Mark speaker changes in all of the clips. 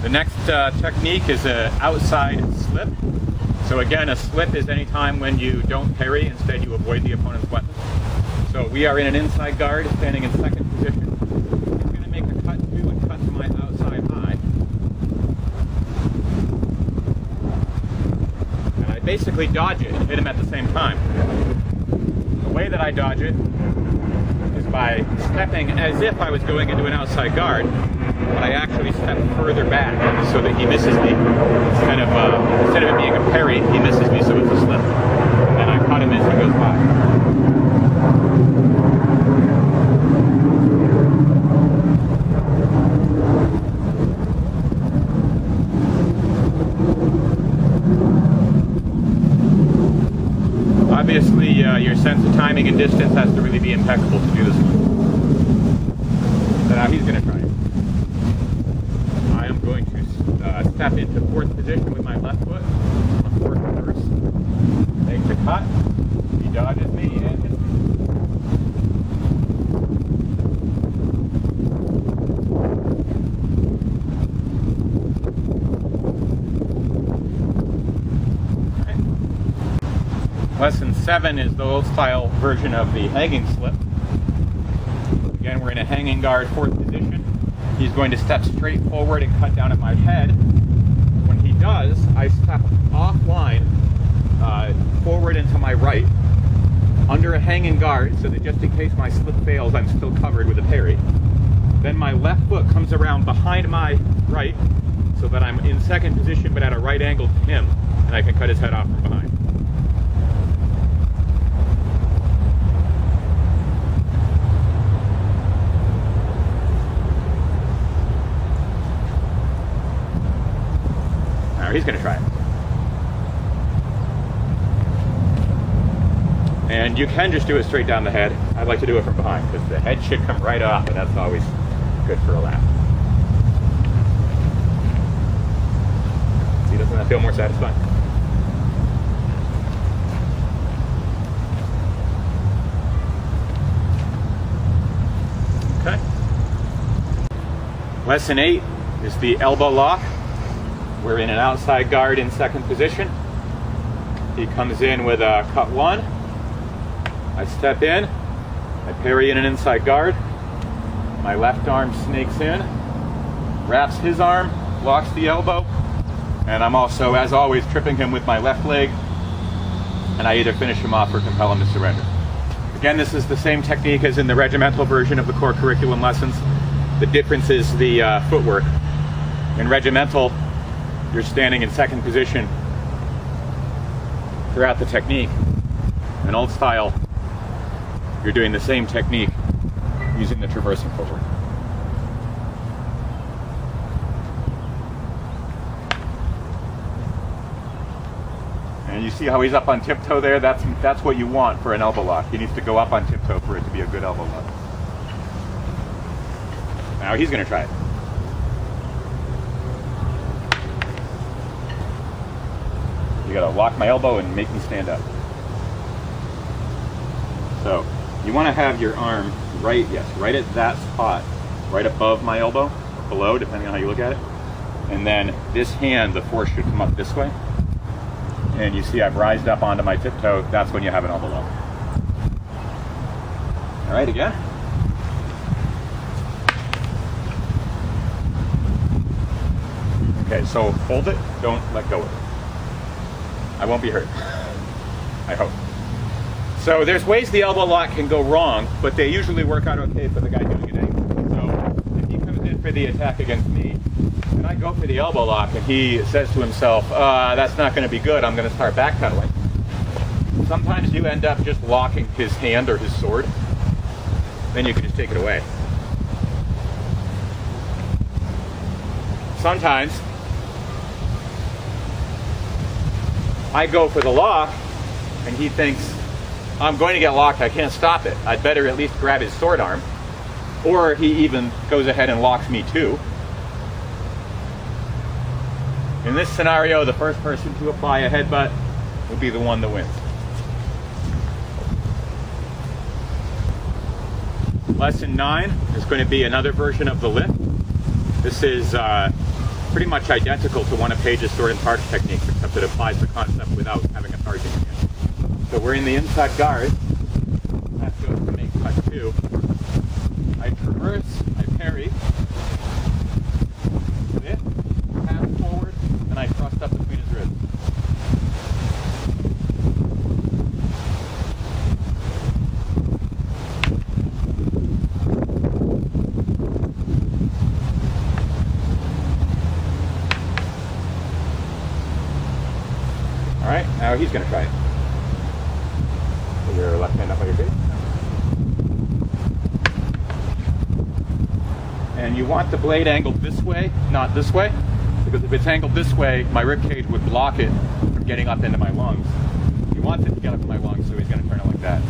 Speaker 1: The next technique is an outside slip. So again, a slip is any time when you don't parry, instead you avoid the opponent's weapon. So we are in an inside guard, standing in second position. He's going to make a cut to and cut to my outside eye. And I basically dodge it and hit him at the same time. The way that I dodge it is by stepping as if I was going into an outside guard, but I actually step further back so that he misses me. Instead of it being a parry, he misses me, so it's a slip. And then I cut him as he goes by. Obviously, your sense of timing and distance has to really be impeccable to do this one. So now he's going to try it. I am going to step into fourth position with my left foot. On fourth reverse. Make the cut. He dodges me and hits me. Lesson 7 is the old style version of the hanging slip. Again, we're in a hanging guard, fourth position. He's going to step straight forward and cut down at my head. When he does, I step offline, forward and to my right, under a hanging guard, so that just in case my slip fails, I'm still covered with a parry. Then my left foot comes around behind my right, so that I'm in second position but at a right angle to him, and I can cut his head off from behind. He's going to try it. And you can just do it straight down the head. I like to do it from behind because the head should come right off, and that's always good for a laugh. See, doesn't that feel more satisfying? Okay. Lesson 8 is the elbow lock. We're in an outside guard in second position. He comes in with a cut 1. I step in. I parry in an inside guard. My left arm snakes in, wraps his arm, locks the elbow, and I'm also, as always, tripping him with my left leg, and I either finish him off or compel him to surrender. Again, this is the same technique as in the regimental version of the core curriculum lessons. The difference is the footwork. In regimental, you're standing in second position throughout the technique. In old style, you're doing the same technique using the traversing footwork. And you see how he's up on tiptoe there? That's what you want for an elbow lock. He needs to go up on tiptoe for it to be a good elbow lock. Now he's going to try it. You got to lock my elbow and make me stand up. So you want to have your arm right at that spot, right above my elbow, or below, depending on how you look at it. And then this hand, the force should come up this way. And you see I've rised up onto my tiptoe. That's when you have an elbow lock. All right, again. Okay, so hold it, don't let go of it. I won't be hurt, I hope. So there's ways the elbow lock can go wrong, but they usually work out okay for the guy doing it anyway. So if he comes in for the attack against me, and I go for the elbow lock, and he says to himself, that's not going to be good, I'm going to start backpedaling. Sometimes you end up just locking his hand or his sword, then you can just take it away. Sometimes I go for the lock, and he thinks, I'm going to get locked, I can't stop it. I'd better at least grab his sword arm. Or he even goes ahead and locks me too. In this scenario, the first person to apply a headbutt will be the one that wins. Lesson 9 is going to be another version of the lift. This is pretty much identical to one of Page's sword and target techniques, except it applies the concept without having a target in it. So we're in the inside guard. That goes to make cut 2. I traverse, I parry, this, pass forward, and I thrust up between his ribs. Alright, now he's going to try it. Put your left hand up on your face. And you want the blade angled this way, not this way, because if it's angled this way, my ribcage would block it from getting up into my lungs. He wants it to get up in my lungs, so he's going to turn it like that.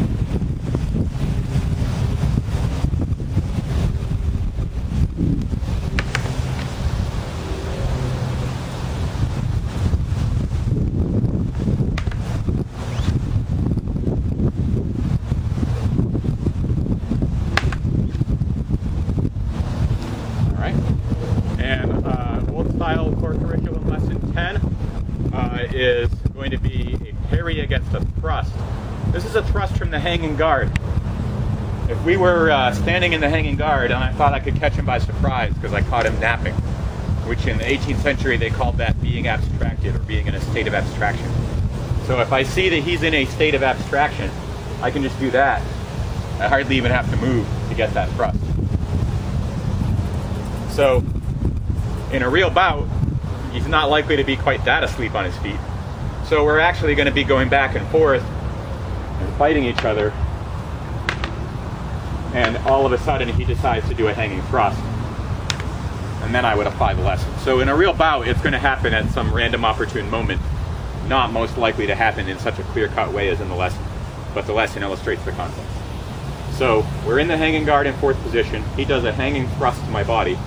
Speaker 1: Is going to be a parry against a thrust. This is a thrust from the hanging guard. If we were standing in the hanging guard and I thought I could catch him by surprise because I caught him napping, which in the 18th century they called that being abstracted or being in a state of abstraction. So if I see that he's in a state of abstraction, I can just do that. I hardly even have to move to get that thrust. So in a real bout, he's not likely to be quite that asleep on his feet. So we're actually going to be going back and forth and fighting each other. And all of a sudden he decides to do a hanging thrust. And then I would apply the lesson. So in a real bout, it's going to happen at some random opportune moment, not most likely to happen in such a clear-cut way as in the lesson. But the lesson illustrates the concept. So we're in the hanging guard in 4th position. He does a hanging thrust to my body.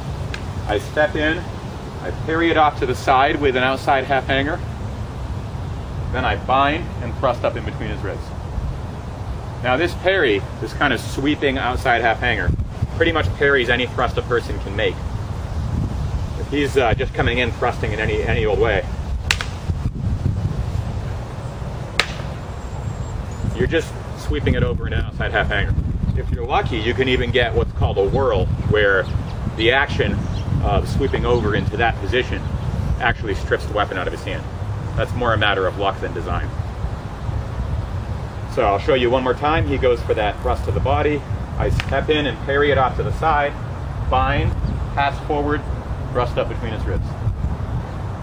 Speaker 1: I step in. I parry it off to the side with an outside half hanger. Then I bind and thrust up in between his ribs. Now this parry, this kind of sweeping outside half hanger, pretty much parries any thrust a person can make. If he's just coming in thrusting in any old way, you're just sweeping it over in an outside half hanger. If you're lucky, you can even get what's called a whirl, where the action of sweeping over into that position actually strips the weapon out of his hand. That's more a matter of luck than design. So I'll show you one more time. He goes for that thrust to the body. I step in and parry it off to the side, bind, pass forward, thrust up between his ribs.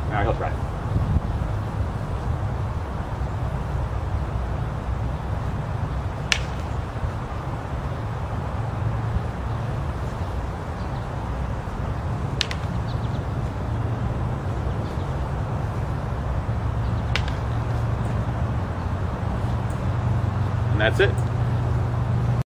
Speaker 1: Now he'll try it. And that's it.